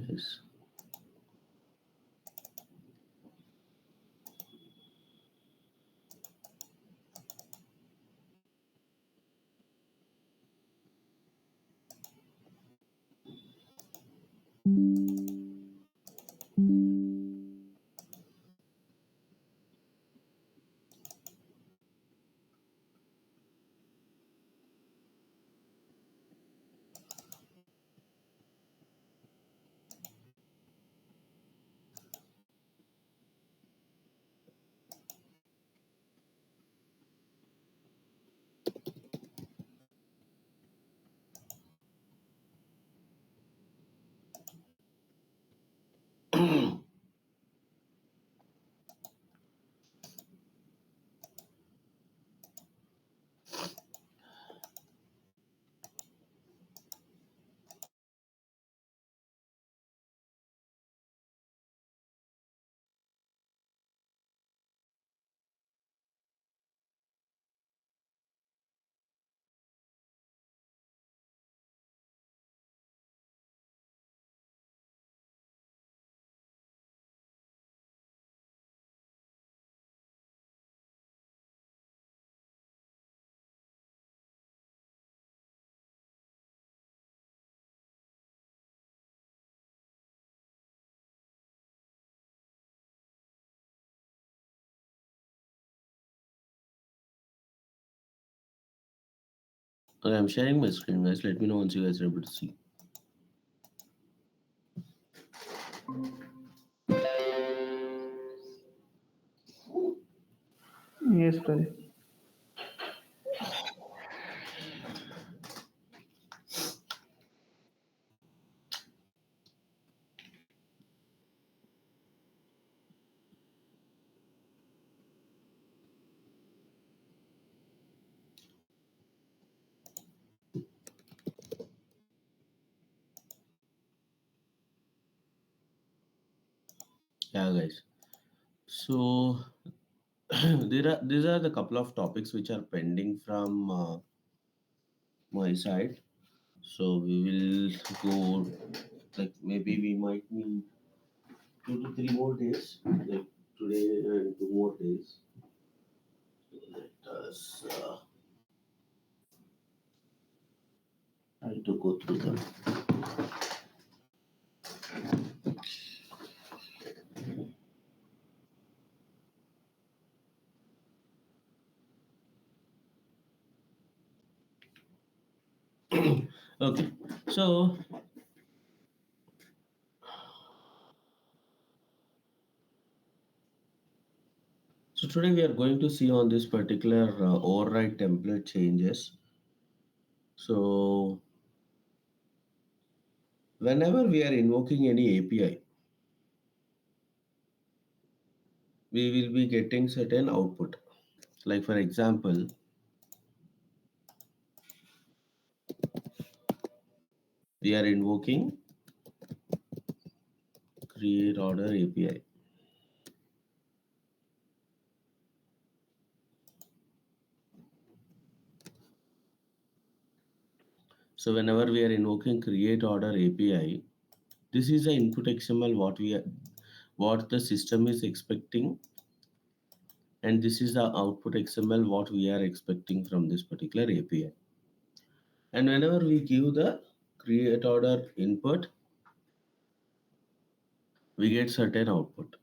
guys. Okay, I'm sharing my screen, guys. Let me know once you guys are able to see. Yes, Pradeep. Yeah, guys. So these are the couple of topics which are pending from my side. So we will go, like maybe we might need 2 to 3 more days, like today and 2 more days. So let us try to go through them. Okay, so today we are going to see on this particular override template changes. So whenever we are invoking any API, we will be getting certain output. Like for example, we are invoking create order API. So whenever we are invoking create order API, this is the input XML what the system is expecting, and this is the output XML what we are expecting from this particular API. And whenever we give the create order input, we get certain output,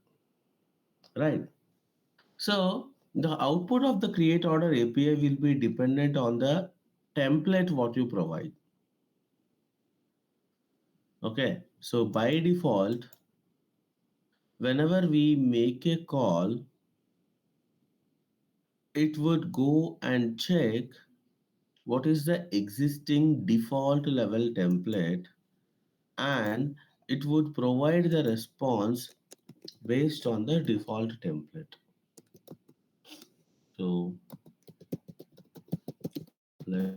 right? So the output of the create order API will be dependent on the template what you provide. Okay, so by default, whenever we make a call, it would go and check what is the existing default level template, and it would provide the response based on the default template. So let's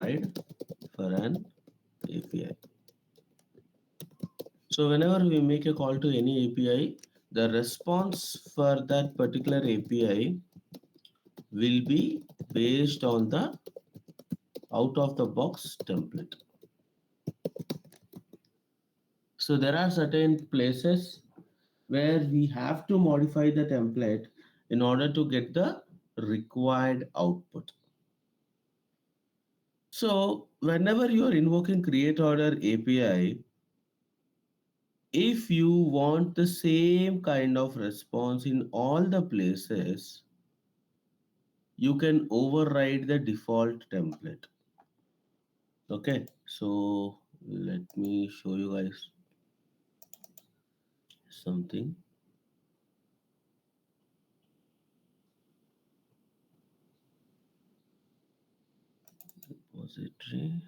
provide for an API. So whenever we make a call to any API, the response for that particular API will be based on the out of the box template. So there are certain places where we have to modify the template in order to get the required output. So whenever you are invoking create order API, if you want the same kind of response in all the places, you can override the default template. Okay, so let me show you guys something. Repository.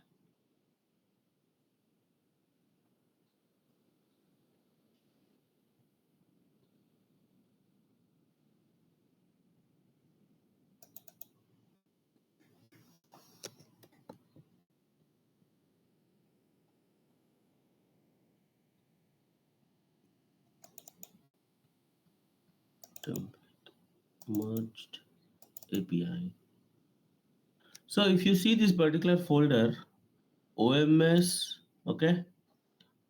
Template merged API. So if you see this particular folder, OMS, okay,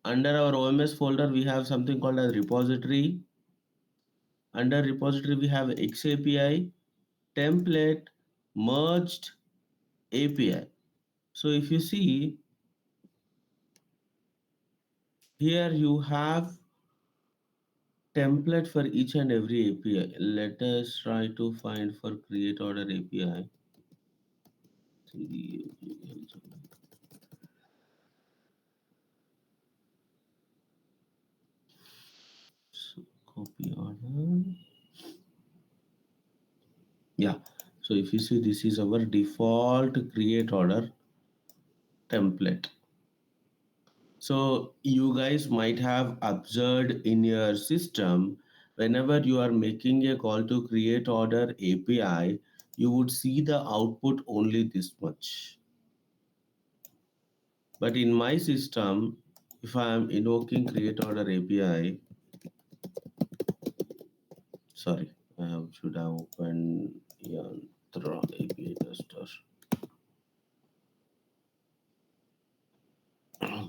under our OMS folder, we have something called as repository. Under repository, we have XAPI, template, merged API. So if you see here, you have template for each and every API. Let us try to find for create order API. So copy order. Yeah. So if you see, this is our default create order template. So you guys might have observed in your system, whenever you are making a call to create order API, you would see the output only this much. But in my system, if I am invoking create order API, sorry, should have opened Yantra API tester.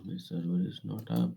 My server is not up.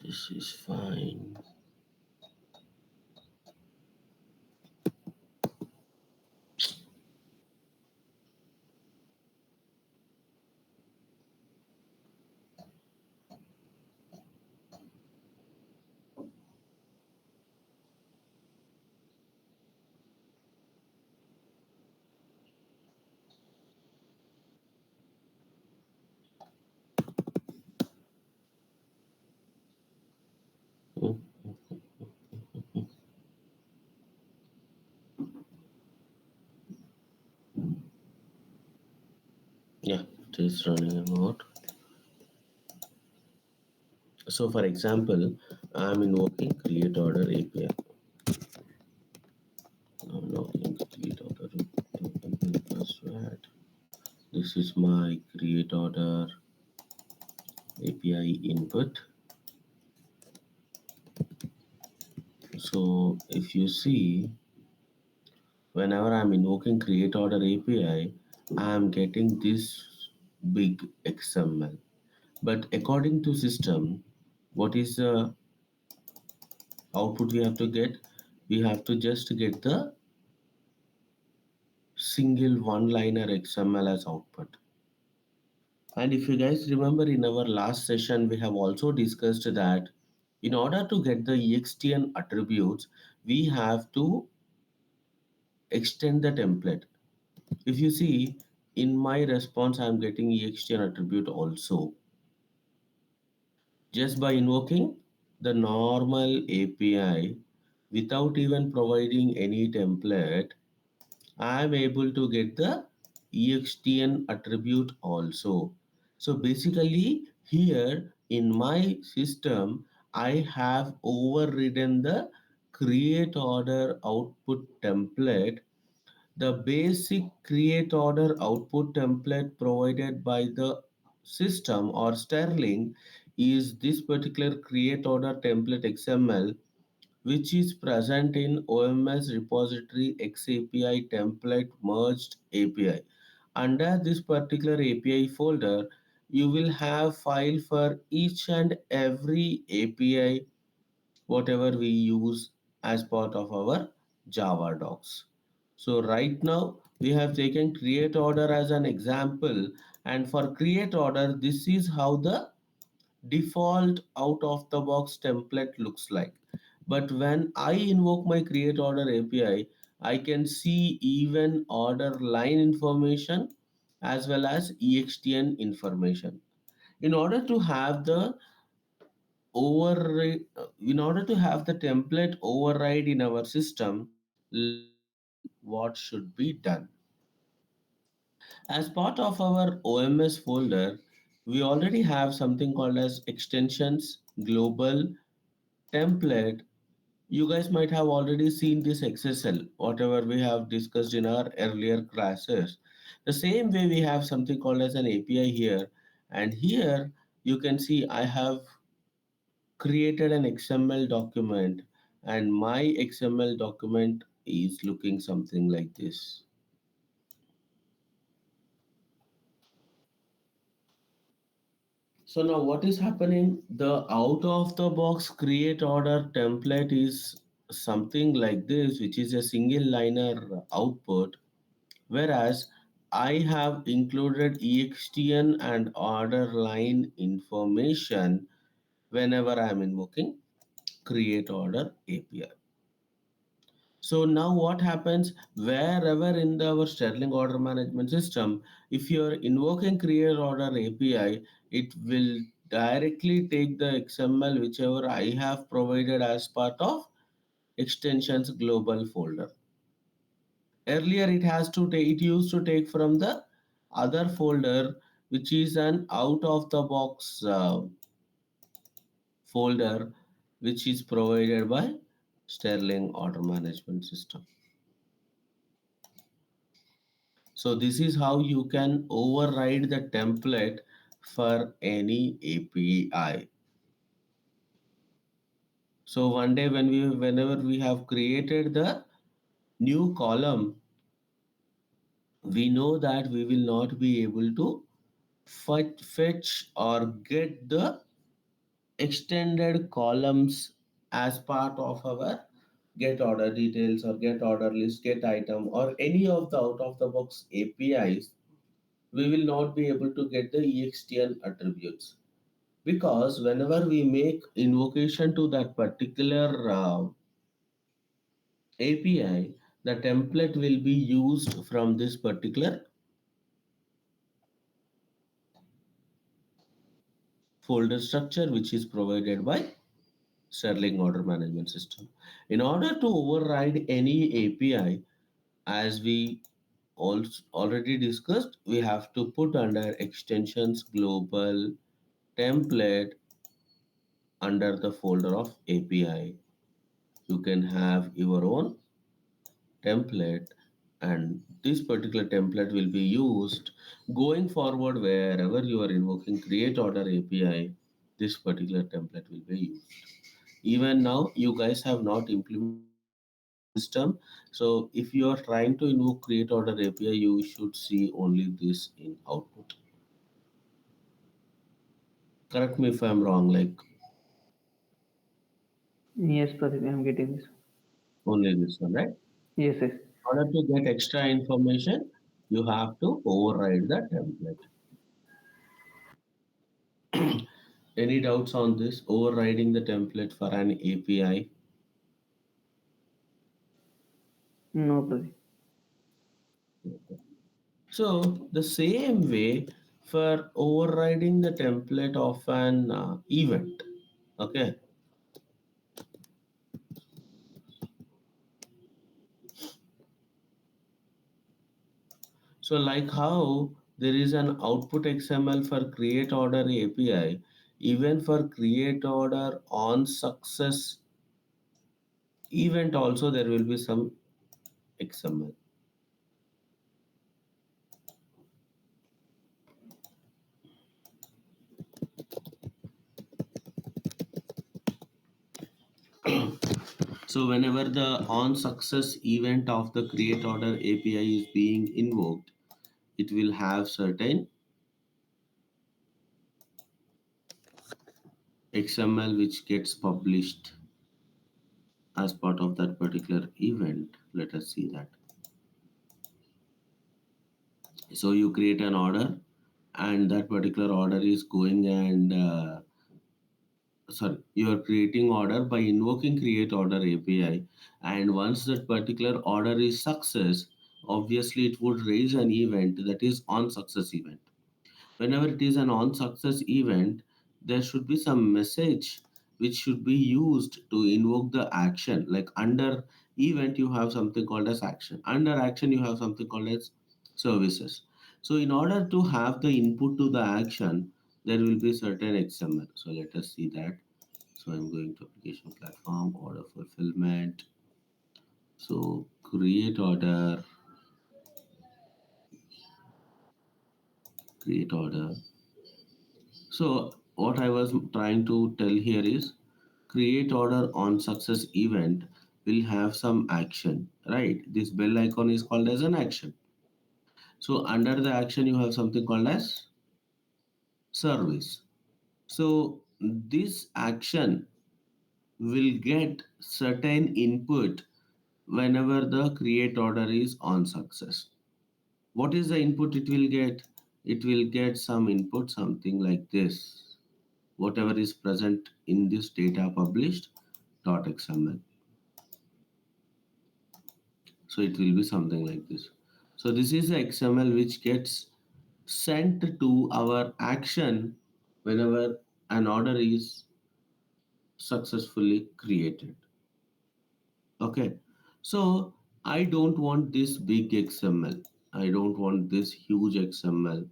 This is fine. It is running about. So for example, I'm invoking create order API. I'm logging create order password. This is my create order API input. So if you see, whenever I'm invoking create order API, I'm getting this big XML. But according to system, what is the output we have to get? We have to just get the single one-liner XML as output. And if you guys remember in our last session, we have also discussed that in order to get the EXTN attributes, we have to extend the template. If you see in my response, I'm getting EXTN attribute also just by invoking the normal API without even providing any template. I am able to get the EXTN attribute also. So basically here in my system, I have overridden the create order output template. The basic create order output template provided by the system or Sterling is this particular create order template XML, which is present in OMS repository XAPI template merged API. Under this particular API folder, you will have file for each and every API whatever we use as part of our Java docs. So right now we have taken create order as an example, and for create order this is how the default out of the box template looks like. But when I invoke my create order API, I can see even order line information as well as EXTN information. In order to have the in order to have the template override in our system, let's see what should be done. As part of our OMS folder, we already have something called as extensions, global, template. You guys might have already seen this XSL, whatever we have discussed in our earlier classes. The same way we have something called as an API here, and here you can see I have created an XML document, and my XML document is looking something like this. So now what is happening? The out of the box create order template is something like this, which is a single liner output, whereas I have included EXTN and order line information whenever I am invoking create order API. So now what happens wherever in our Sterling order management system, if you're invoking create order API, it will directly take the XML whichever I have provided as part of extensions global folder. Earlier it used to take from the other folder, which is an out of the box folder, which is provided by Sterling order management system. So this is how you can override the template for any API. So one day whenever we have created the new column, we know that we will not be able to fetch or get the extended columns as part of our get order details or get order list, get item, or any of the out of the box APIs. We will not be able to get the EXTN attributes, because whenever we make invocation to that particular API, the template will be used from this particular folder structure which is provided by Sterling order management system. In order to override any API, as we also already discussed, we have to put under extensions global template under the folder of API. You can have your own template, and this particular template will be used going forward wherever you are invoking create order API. This particular template will be used. Even now, you guys have not implemented this in your system. So if you are trying to invoke create order API, you should see only this in output. Correct me if I'm wrong, like Yes, Pradeep, I'm getting this. only this one, right? Yes, yes. In order to get extra information, you have to override the template. Any doubts on this? Overriding the template for an API. No, Pradeep. So the same way for overriding the template of an event. Okay. So like how there is an output XML for create order API, even for create order on success event also there will be some XML. So whenever the on success event of the create order API is being invoked, it will have certain XML which gets published as part of that particular event. Let us see that. So you create an order, and that particular order is going and sorry, you are creating order by invoking create order API, and once that particular order is success, obviously it would raise an event that is on success event. Whenever it is an on success event, there should be some message which should be used to invoke the action. Like under event you have something called as action, under action you have something called as services. So in order to have the input to the action, there will be certain XML. So let us see that. So I'm going to application platform, order fulfillment. So create order, create order. So what I was trying to tell here is create order on success event will have some action, right? This bell icon is called as an action. So under the action you have something called as service. So this action will get certain input whenever the create order is on success. What is the input it will get? It will get some input, something like this. Whatever is present in this data published .xml. So it will be something like this. So this is the XML which gets sent to our action whenever an order is successfully created. Okay. So I don't want this big XML. I don't want this huge XML.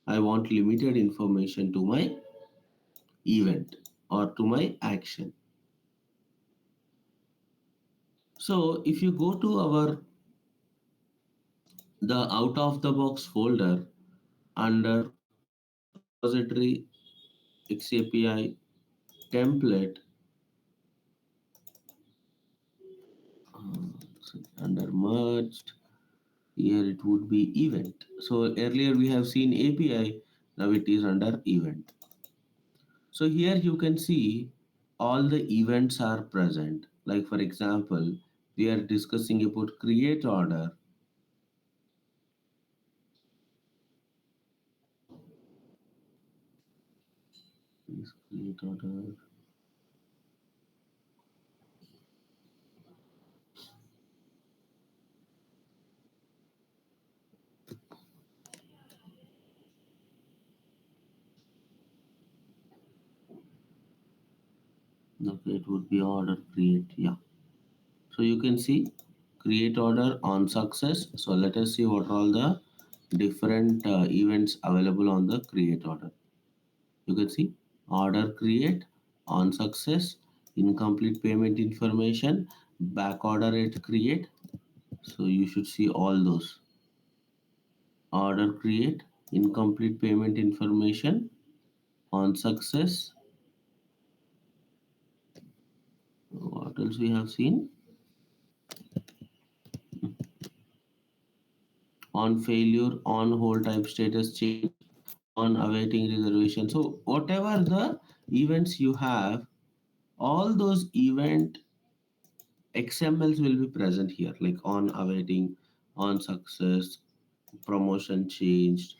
I want limited information to my event or to my action. So if you go to our the out of the box folder under repository XAPI template under merged, here it would be event. So earlier we have seen API, now it is under event. So here you can see all the events are present. Like for example, we are discussing about create order. Please create order. Okay, it would be order create. Yeah. So you can see create order on success. So let us see what are all the different events available on the create order. You can see order create, on success, incomplete payment information, back order at create. So you should see all those. Order create, incomplete payment information, on success. What else we have seen? On failure, on hold type status change, on awaiting reservation. So whatever the events you have, all those event XMLs will be present here, like on awaiting, on success, promotion changed.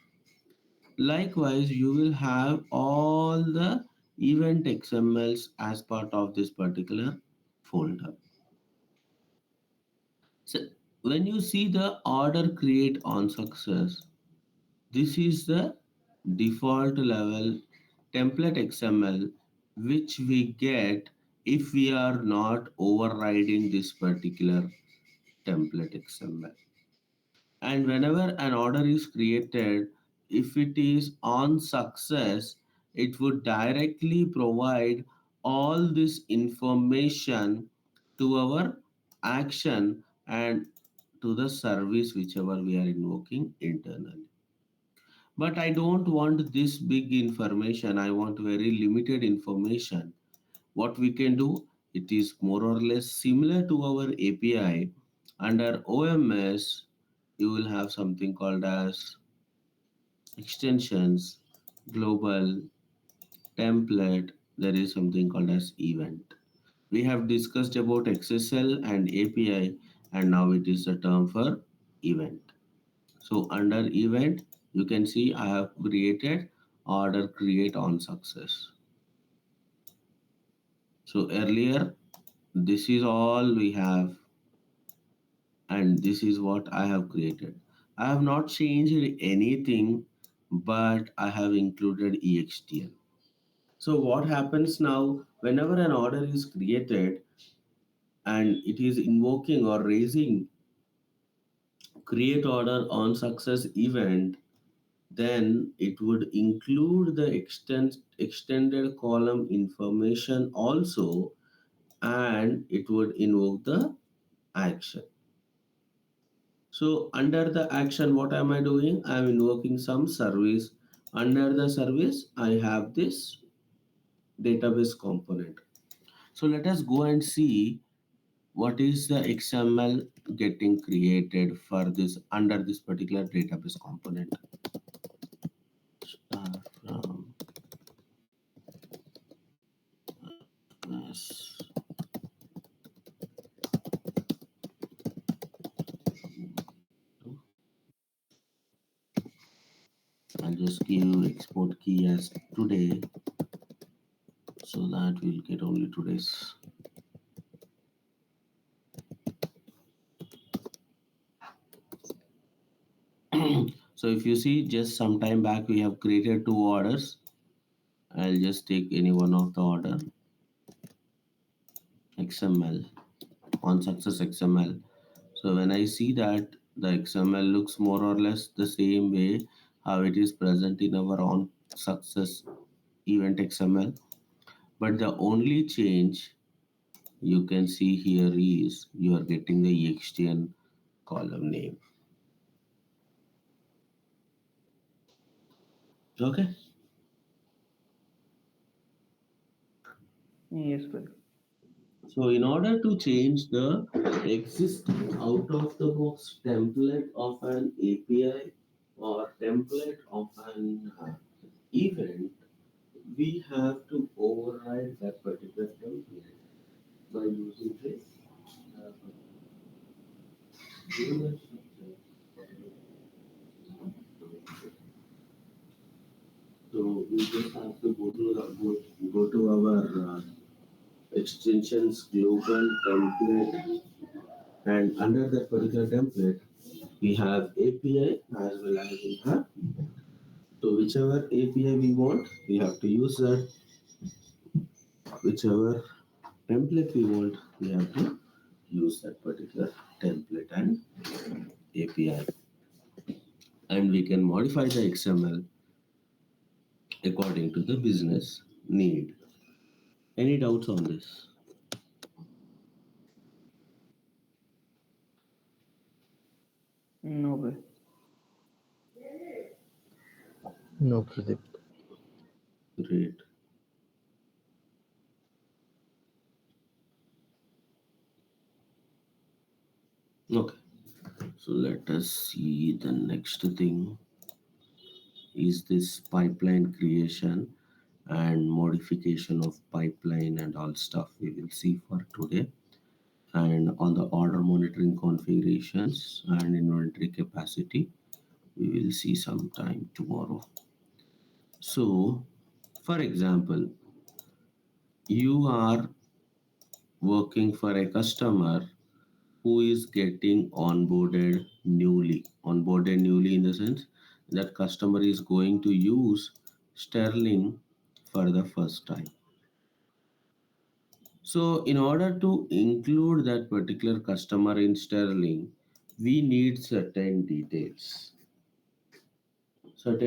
Likewise, you will have all the event XMLs as part of this particular folder. So when you see the order create on success, this is the default level template XML which we get if we are not overriding this particular template XML. And whenever an order is created, if it is on success, it would directly provide all this information to our action and to the service whichever we are invoking internally. But I don't want this big information. I want very limited information. What we can do, it is more or less similar to our API. Under OMS, you will have something called as extensions, global, template. There is something called as event. We have discussed about XSL and API, and now it is a term for event. So under event, you can see I have created order create on success. So earlier, this is all we have, and this is what I have created. I have not changed anything, but I have included EXTL. So what happens now, whenever an order is created and it is invoking or raising create order on success event, then it would include the extended column information also, and it would invoke the action. So under the action, what am I doing? I am invoking some service. Under the service, I have this database component. So let us go and see what is the XML getting created for this under this particular database component. Start from this. I'll just give export key as today so that we'll get only today's. So if you see, just some time back we have created two orders. I'll just take any one of the order XML on success XML. So when I see that the XML looks more or less the same way how it is present in our on success event XML, but the only change you can see here is you are getting the EXTN column name. Okay. Yes, Pradeep. So in order to change the existing out of the box template of an API or template of an event, we have to override that particular template by using this uh, unit structure. So we just have to go to our extensions global template, and under that particular template we have API as well as we have. So whichever API we want, we have to use that. Whichever template we want, we have to use that particular template and API, and we can modify the XML according to the business need. Any doubts on this? No, Pradeep. No, Pradeep. Great. Okay, so let us see the next thing is this pipeline creation and modification of pipeline and all stuff we will see for today. And on the order monitoring configurations and inventory capacity, we will see sometime tomorrow. So, for example, you are working for a customer who is getting onboarded newly in the sense that customer is going to use Sterling for the first time. So in order to include that particular customer in Sterling, we need certain details in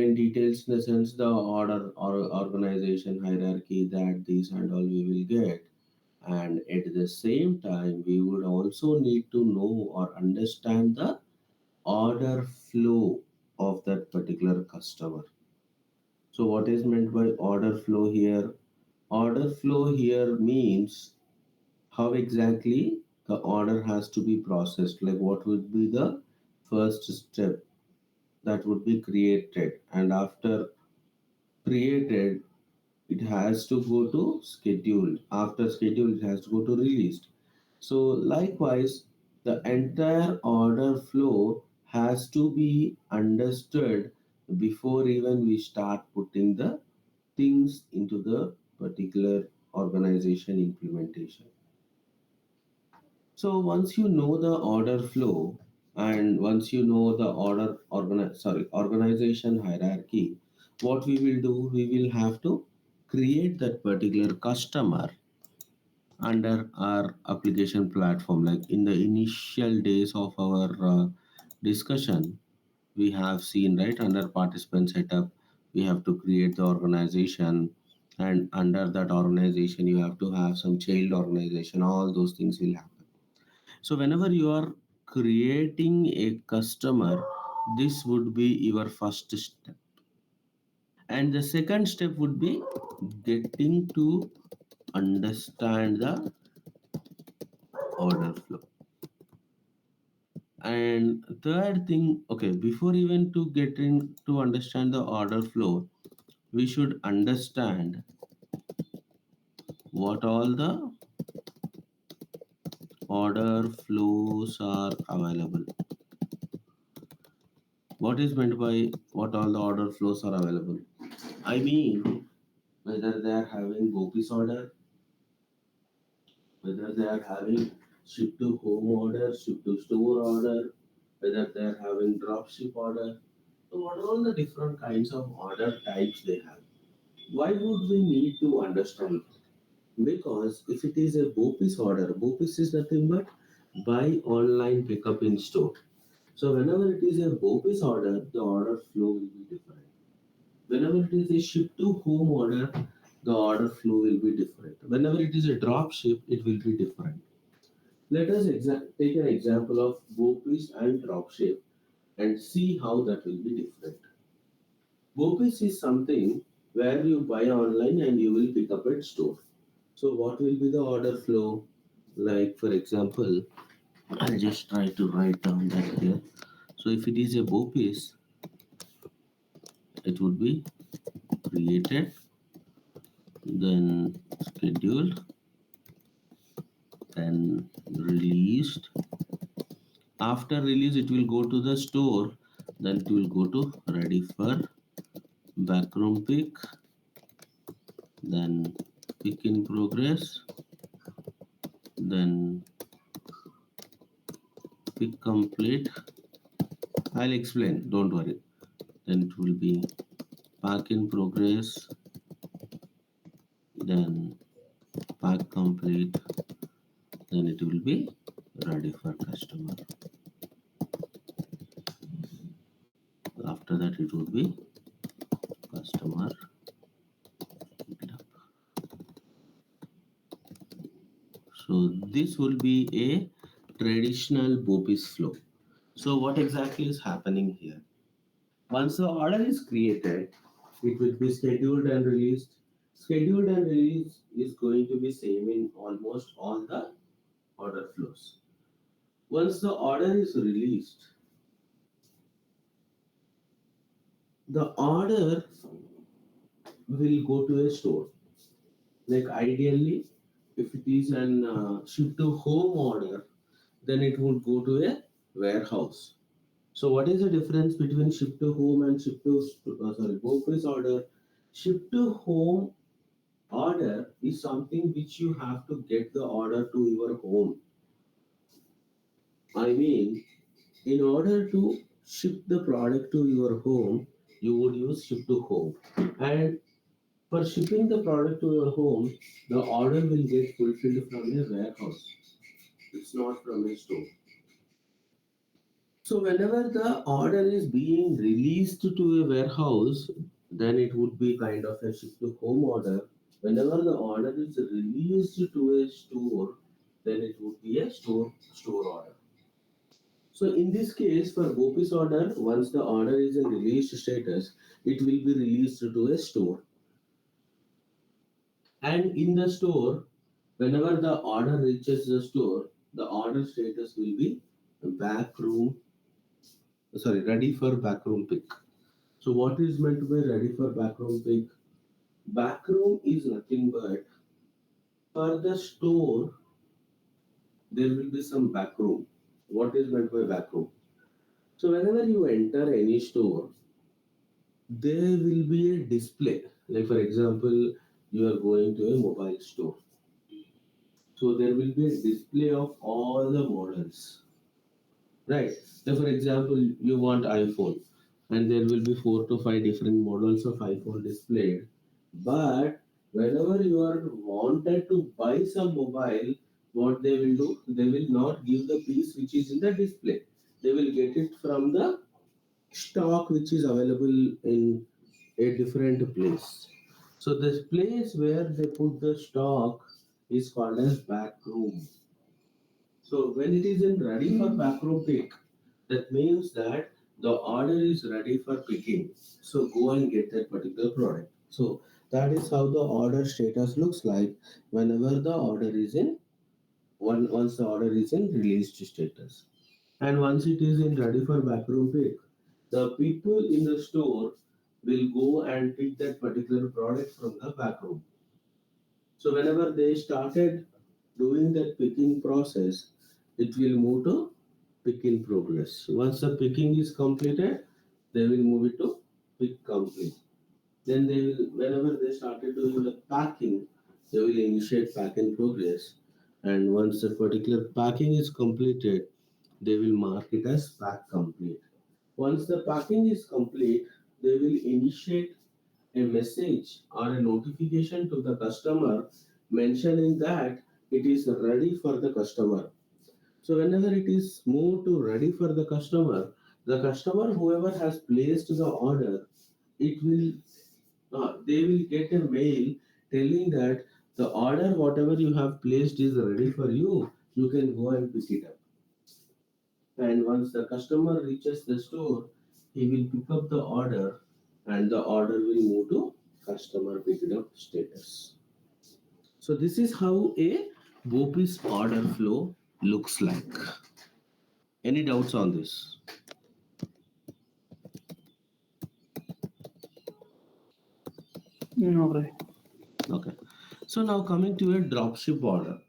the sense the order or organization hierarchy, that these and all we will get. And at the same time, we would also need to know or understand the order flow of that particular customer. So what is meant by order flow here? Order flow here means how exactly the order has to be processed, like what would be the first step that would be created, and after created it has to go to scheduled, after scheduled it has to go to released. So likewise, the entire order flow has to be understood before even we start putting the things into the particular organization implementation. So once you know the order flow and once you know the organization hierarchy, what we will do, we will have to create that particular customer under our application platform. Like in the initial days of our discussion, we have seen, right, under participant setup, we have to create the organization, and under that organization you have to have some child organization, all those things will happen. So whenever you are creating a customer, this would be your first step. And the second step would be getting to understand the order flow. And third thing, okay, before even to getting to understand the order flow, we should understand what all the order flows are available. What is meant by what all the order flows are available? I mean, whether they are having BOPIS order, whether they are having ship to home order, ship to store order, whether they are having drop ship order. So what are all the different kinds of order types they have? Why would we need to understand? Because if it is a BOPIS order, BOPIS is nothing but buy online pickup in store. So whenever it is a BOPIS order, the order flow will be different. Whenever it is a ship to home order, the order flow will be different. Whenever it is a drop ship, it will be different. Let us take an example of BOPIS and drop ship and see how that will be different. BOPIS is something where you buy online and you will pick up at store. So what will be the order flow? Like for example, I'll just try to write down that here. So if it is a BOPIS, it would be created, then scheduled, then released. After release, it will go to the store, then it will go to ready for backroom pick, then pick in progress, then pick complete. I'll explain, don't worry. Then it will be pack in progress, then pack complete, then it will be ready for customer. After that it would be customer picked up. So this will be a traditional BOPIS flow. So what exactly is happening here? Once the order is created, it will be scheduled and released. Scheduled and released is going to be same in almost all the order flows. Once the order is released, the order will go to a store. Like ideally, if it is an ship to home order, then it would go to a warehouse. So what is the difference between ship to home and ship to BOPIS order? Ship to home order is something which you have to get the order to your home. I mean, in order to ship the product to your home, you would use ship to home. And for shipping the product to your home, the order will get fulfilled from a warehouse. It's not from a store. So whenever the order is being released to a warehouse, then it would be kind of a ship to home order. Whenever the order is released to a store, then it would be a store order. So in this case, for BOPIS order, once the order is in released status, it will be released to a store. And in the store, whenever the order reaches the store, the order status will be ready for backroom pick. So what is meant by ready for backroom pick? Backroom is nothing but for the store there will be some backroom. What is meant by backroom? So whenever you enter any store, there will be a display. Like for example, you are going to a mobile store. So there will be a display of all the models. Right. So for example, you want iPhone, and there will be 4 to 5 different models of iPhone displayed. But whenever you are wanted to buy some mobile, what they will do, they will not give the piece which is in the display. They will get it from the stock which is available in a different place. So this place where they put the stock is called as back room. So when it is in ready for backroom pick, that means that the order is ready for picking. So go and get that particular product. So that is how the order status looks like whenever the order is in once the order is in released status. And once it is in ready for backroom pick, the people in the store will go and pick that particular product from the backroom. So whenever they started doing that picking process, it will move to pick in progress. Once the picking is completed, they will move it to pick complete. Then they will, whenever they started doing the packing, they will initiate pack in progress. And once the particular packing is completed, they will mark it as pack complete. Once the packing is complete, they will initiate a message or a notification to the customer mentioning that it is ready for the customer. So whenever it is moved to ready for the customer whoever has placed the order, it will they will get a mail telling that the order whatever you have placed is ready for you. You can go and pick it up. And once the customer reaches the store, he will pick up the order, and the order will move to customer picked up status. So this is how a BOPIS order flow looks like. Any doubts on this? No, Pradeep. Okay. So now coming to a dropship order.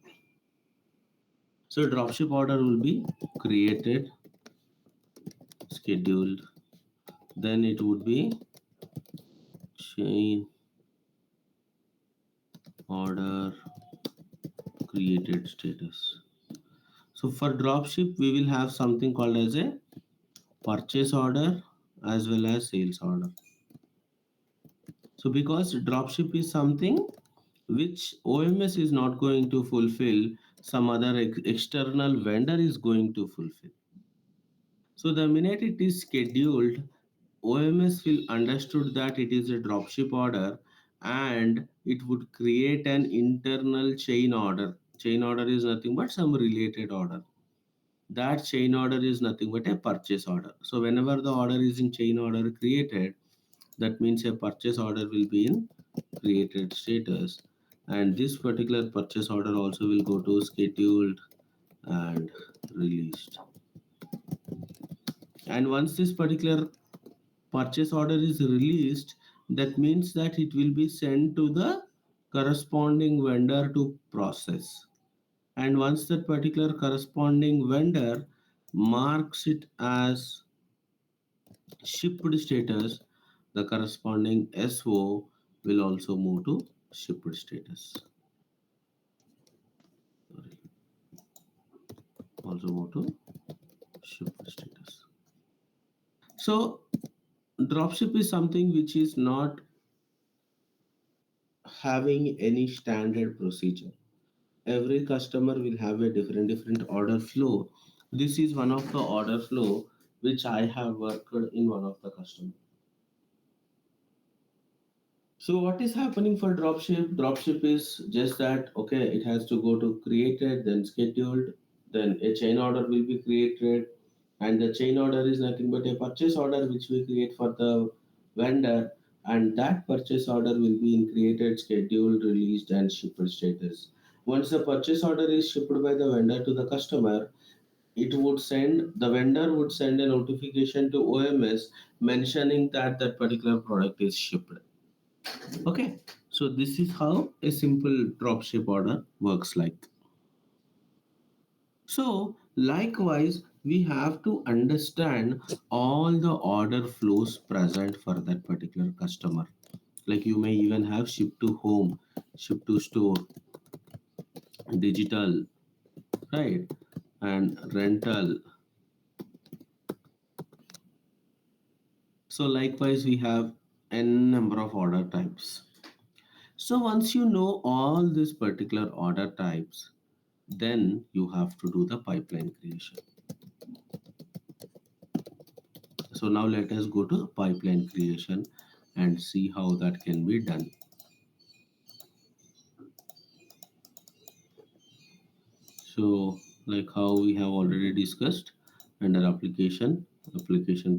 So dropship order will be created, scheduled, then it would be chain order created status. So for dropship, we will have something called as a purchase order as well as sales order. So because dropship is something which OMS is not going to fulfill some other external vendor is going to fulfill. So the minute it is scheduled, OMS will understood that it is a dropship order and it would create an internal chain order. Chain order is nothing but some related order. That chain order is nothing but a purchase order. So whenever the order is in chain order created, that means a purchase order will be in created status, and this particular purchase order also will go to scheduled and released. And once this particular purchase order is released, that means that it will be sent to the corresponding vendor to process. And once that particular corresponding vendor marks it as shipped status, the corresponding SO will also move to shipped status. Sorry, also move to shipped status. So dropship is something which is not having any standard procedure. Every customer will have a different order flow. This is one of the order flow which I have worked in one of the customer. So what is happening for dropship? Dropship is just that okay, it has to go to created, then scheduled, then a chain order will be created, and the chain order is nothing but a purchase order which we create for the vendor, and that purchase order will be in created, scheduled, released, and shipped status. Once the purchase order is shipped by the vendor to the customer, the vendor would send a notification to OMS mentioning that that particular product is shipped. Okay, so this is how a simple dropship order works like. So likewise, we have to understand all the order flows present for that particular customer. Like you may even have ship to home, ship to store, digital, right? And rental. So likewise, we have n number of order types. So once you know all these particular order types, then you have to do the pipeline creation. So now let us go to pipeline creation and see how that can be done. So like how we have already discussed under application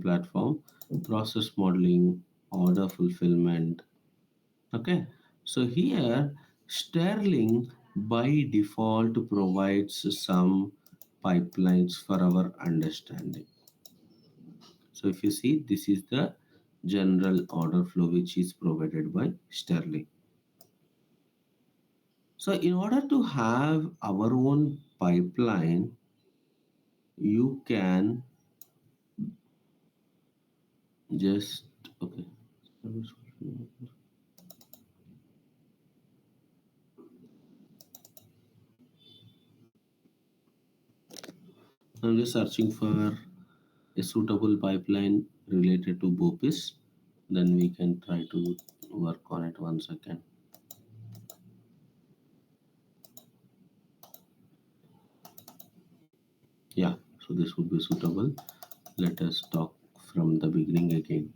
platform, process modeling, order fulfillment. Okay, so here Sterling by default provides some pipelines for our understanding. So if you see, this is the general order flow which is provided by Sterling. So in order to have our own pipeline, you can just okay. I'm just searching for a suitable pipeline related to BOPIS. Then we can try to work on it once again. Yeah, so this would be suitable. Let us talk from the beginning again.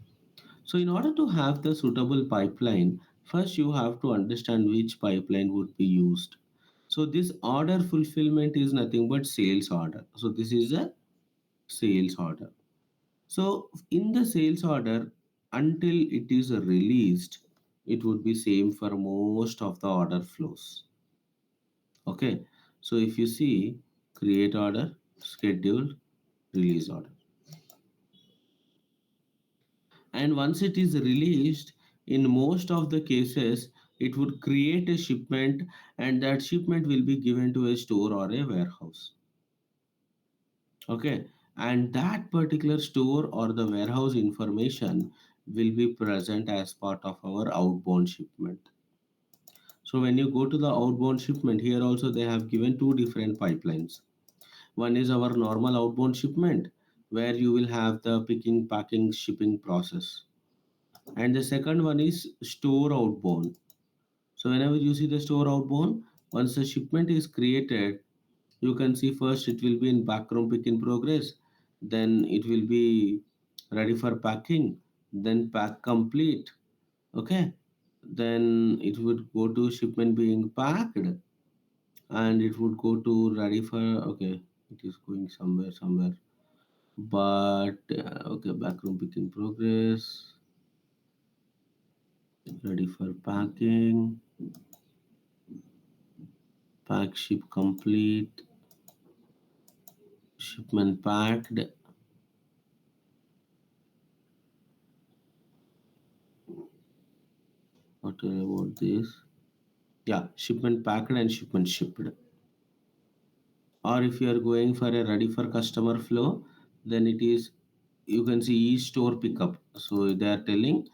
So in order to have the suitable pipeline, first you have to understand which pipeline would be used. So this order fulfillment is nothing but sales order. So this is a sales order. So in the sales order, until it is released, it would be same for most of the order flows. Okay. So if you see create order, scheduled, release order. And once it is released, in most of the cases it would create a shipment, and that shipment will be given to a store or a warehouse. Okay, and that particular store or the warehouse information will be present as part of our outbound shipment. So when you go to the outbound shipment, here also they have given two different pipelines. One is our normal outbound shipment where you will have the picking, packing, shipping process, and the second one is store outbound. So whenever you see the store outbound, once the shipment is created, You can see first it will be in backroom pick in progress, then it will be ready for packing, then pack complete. Okay, then it would go to shipment being packed, and it would go to ready for, okay, it is going somewhere, but okay, backroom pick in progress, ready for packing, pack ship complete, shipment packed. What about this? Yeah, shipment packed and shipment shipped. Or if you are going for a ready for customer flow, then it is, you can see e-store pickup. So they are telling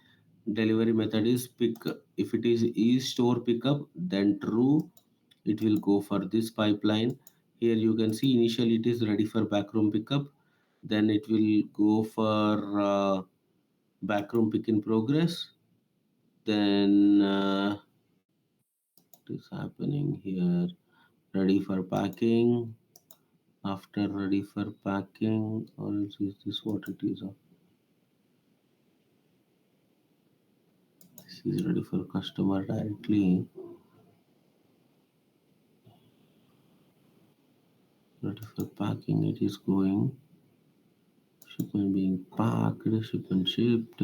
delivery method is pick. If it is e-store pickup, then true, it will go for this pipeline. Here you can see initially it is ready for backroom pickup, then it will go for backroom pick in progress, then what is happening here, ready for packing, after ready for packing, or else is this what it is? This is ready for customer directly, ready for packing, it is going, shipment being packed, shipment shipped.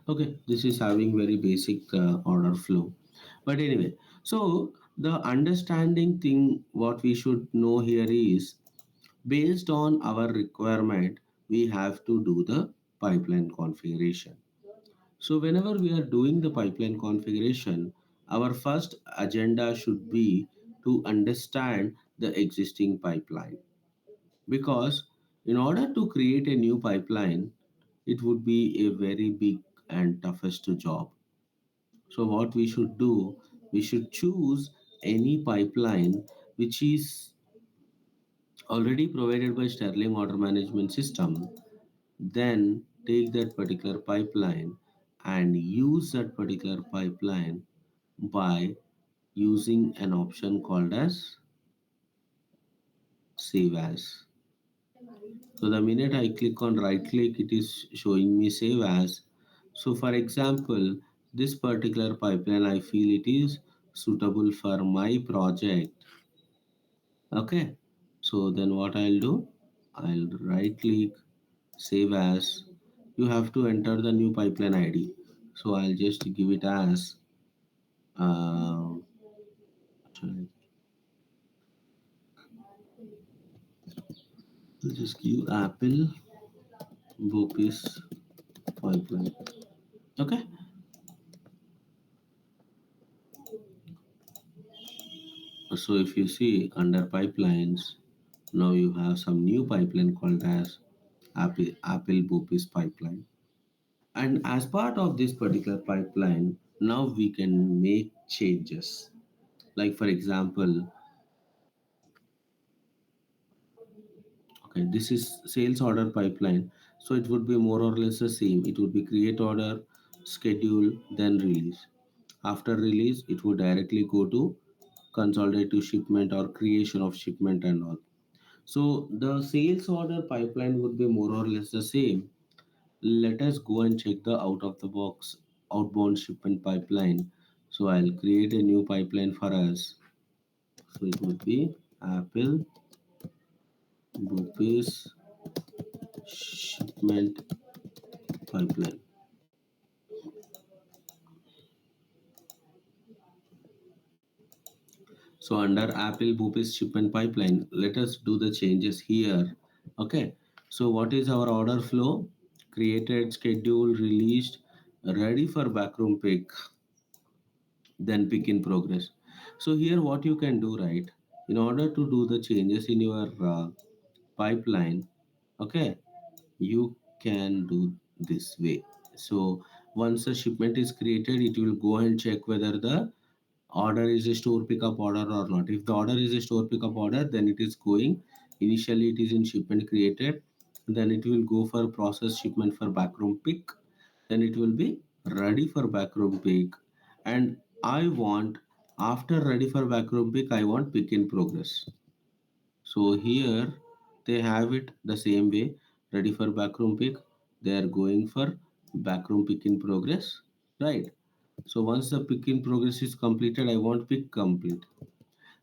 Okay, this is having very basic order flow, but anyway, so the understanding thing what we should know here is, based on our requirement, we have to do the pipeline configuration. So whenever we are doing the pipeline configuration, our first agenda should be to understand the existing pipeline, because in order to create a new pipeline, it would be a very big and toughest job. So what we should do, we should choose any pipeline which is already provided by Sterling Order Management System, then take that particular pipeline and use that particular pipeline by using an option called as save as. So the minute I click on right click, it is showing me save as. So for example, this particular pipeline, I feel it is suitable for my project. Okay, so then what I'll do, I'll right click, save as. You have to enter the new pipeline ID. So I'll just give it as uh, I'll just give Apple Bopis pipeline. Okay, so if you see under pipelines, now you have some new pipeline called as Apple Bopis pipeline. And as part of this particular pipeline, now we can make changes. Like for example, okay, this is sales order pipeline. So it would be more or less the same. It would be create order, schedule, then release. After release, it would directly go to consolidate to shipment or creation of shipment and all. So the sales order pipeline would be more or less the same. Let us go and check the out of the box outbound shipment pipeline. So I'll create a new pipeline for us. So it would be Apple Rupees shipment pipeline. So under Apple Boopis shipment pipeline, let us do the changes here. Okay. So what is our order flow? Created, scheduled, released, ready for backroom pick, then pick in progress. So here what you can do, right? In order to do the changes in your pipeline, okay, you can do this way. So once a shipment is created, it will go and check whether the order is a store pickup order or not. If the order is a store pickup order, then it is going, initially it is in shipment created, then it will go for process shipment for backroom pick, then it will be ready for backroom pick, and I want, after ready for backroom pick, I want pick in progress. So here they have it the same way, ready for backroom pick. They are going for backroom pick in progress, right? So once the pick in progress is completed, I want pick complete.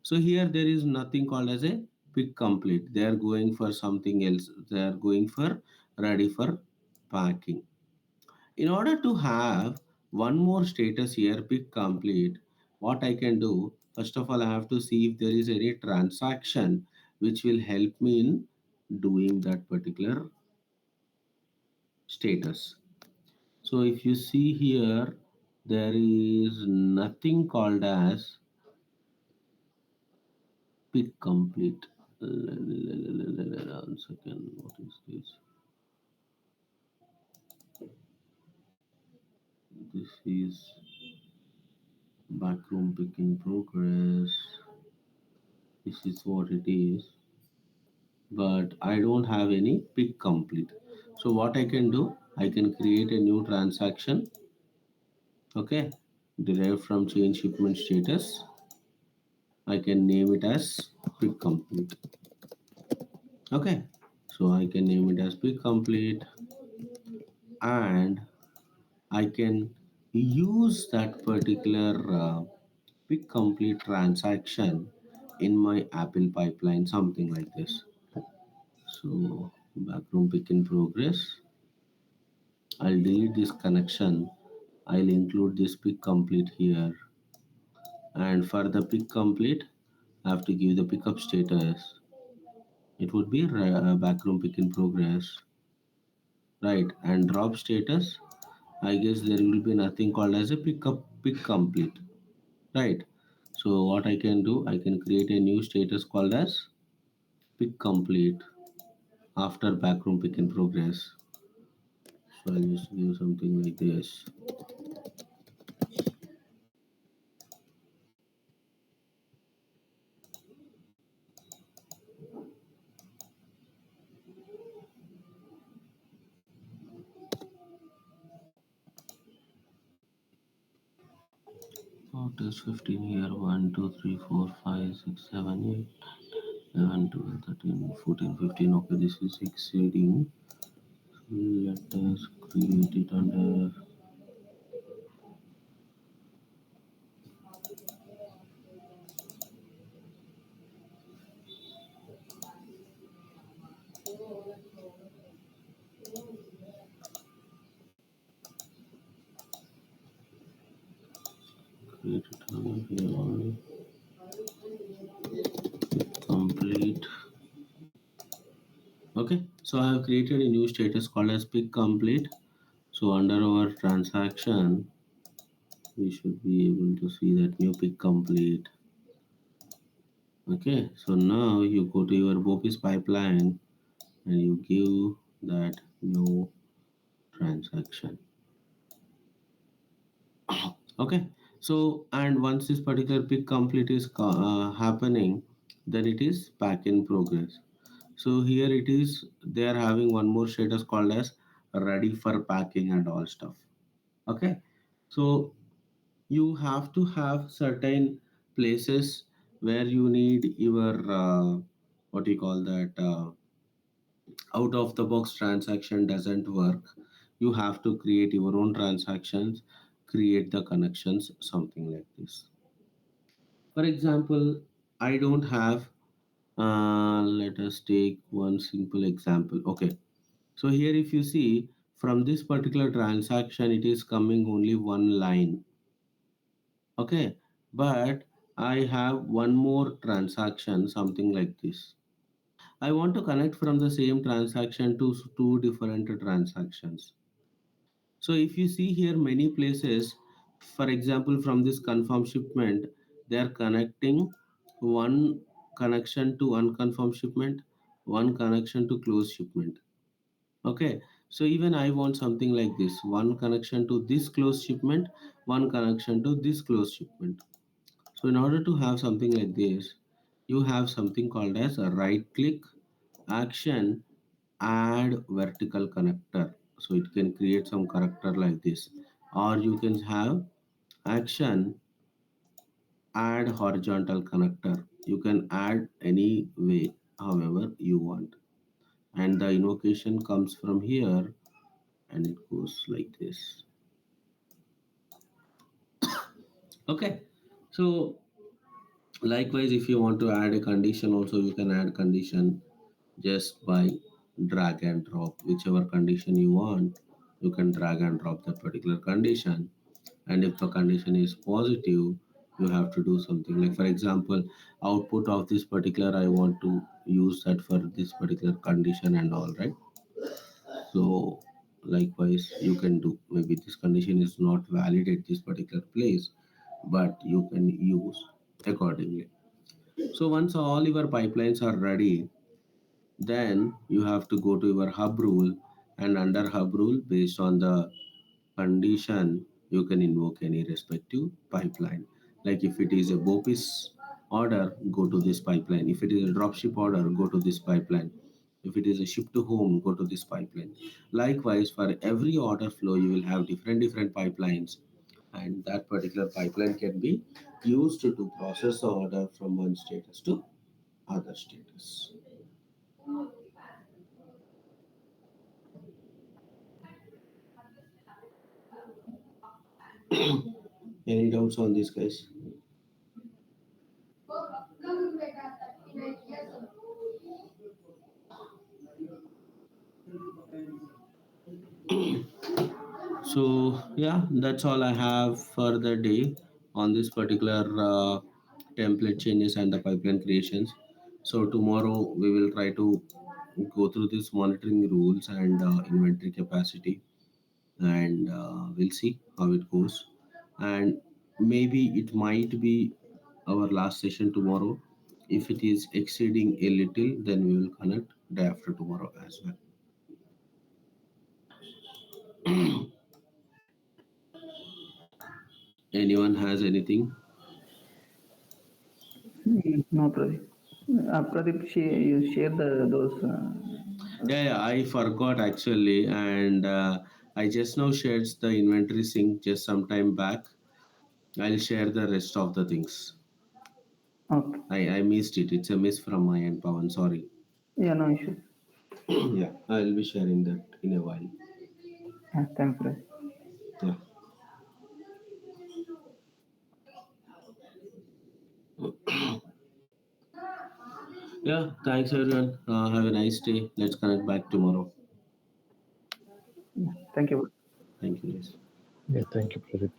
So here there is nothing called as a pick complete. They are going for something else. They are going for ready for packing. In order to have one more status here, pick complete, what I can do, first of all, I have to see if there is any transaction which will help me in doing that particular status. So if you see here, there is nothing called as pick complete. One second, what is this? This is backroom pick in progress. This is what it is, but I don't have any pick complete. So what I can do, I can create a new transaction, okay, derived from change shipment status. I can name it as pick complete. Okay, so I can name it as pick complete, and I can use that particular pick complete transaction in my Apple pipeline, something like this. So backroom pick in progress. I'll delete this connection. I'll include this pick complete here. And for the pick complete, I have to give the pickup status. It would be backroom pick in progress, right? And drop status, I guess there will be nothing called as a pickup pick complete, right? So what I can do, I can create a new status called as pick complete after backroom pick in progress. So I'll just give something like this. What is 15 here? 1, 2, 3, 4, 5, 6, 7, 8, 11, 12, 13, 14, 15. Okay, this is exceeding. Let us create it under create it under here only. Complete. Okay, so I have created a new status called as pick complete. So under our transaction, we should be able to see that new pick complete. Okay, so now you go to your Bopis pipeline and you give that new transaction. Okay, so and once this particular pick complete is happening, then it is pack in progress. So here it is, they are having one more status called as ready for packing and all stuff. Okay, so you have to have certain places where you need your what do you call that, out of the box transaction doesn't work. You have to create your own transactions, create the connections, something like this. For example, I don't have, let us take one simple example. Okay, so here if you see from this particular transaction, it is coming only one line. Okay, but I have one more transaction, something like this. I want to connect from the same transaction to two different transactions. So if you see here many places, for example, from this confirm shipment, they are connecting one connection to unconfirmed shipment, one connection to closed shipment. Okay, so even I want something like this, one connection to this closed shipment, one connection to this closed shipment. So in order to have something like this, you have something called as a right click action add vertical connector. So it can create some connector like this, or you can have action add horizontal connector. You can add any way how and the invocation comes from here and it goes like this. Okay, so likewise, if you want to add a condition also, you can add condition just by drag and drop whichever condition you want. You can drag and drop that particular condition, and if the condition is positive, you have to do something like, for example, output of this particular, I want to use that for this particular condition and all, right? So likewise you can do, maybe this condition is not valid at this particular place, but you can use accordingly. So once all your pipelines are ready, then you have to go to your hub rule, and under hub rule, based on the condition, you can invoke any respective pipeline. Like if it is a BOPIS order, go to this pipeline. If it is a dropship order, go to this pipeline. If it is a ship to home, go to this pipeline. Likewise, for every order flow, you will have different pipelines, and that particular pipeline can be used to process the order from one status to other status. Any doubts on this, guys? So yeah, that's all I have for the day on this particular template changes and the pipeline creations. So tomorrow we will try to go through this monitoring rules and inventory capacity, and we'll see how it goes. And maybe it might be our last session tomorrow. If it is exceeding a little, then we will connect day after tomorrow as well. Anyone has anything? No, Pradeep. Pradeep, you share those. Yeah, I forgot actually, and I just now shared the inventory sync just some time back. I'll share the rest of the things. Okay. I missed it. It's a miss from my end, Pawan. Sorry. Yeah, no issue. Yeah, I'll be sharing that in a while. Yeah, thanks, Pradeep. Yeah. Yeah, thanks everyone. Have a nice day. Let's connect back tomorrow. Yeah, thank you. Thank you, guys. Yeah, thank you, Pradeep.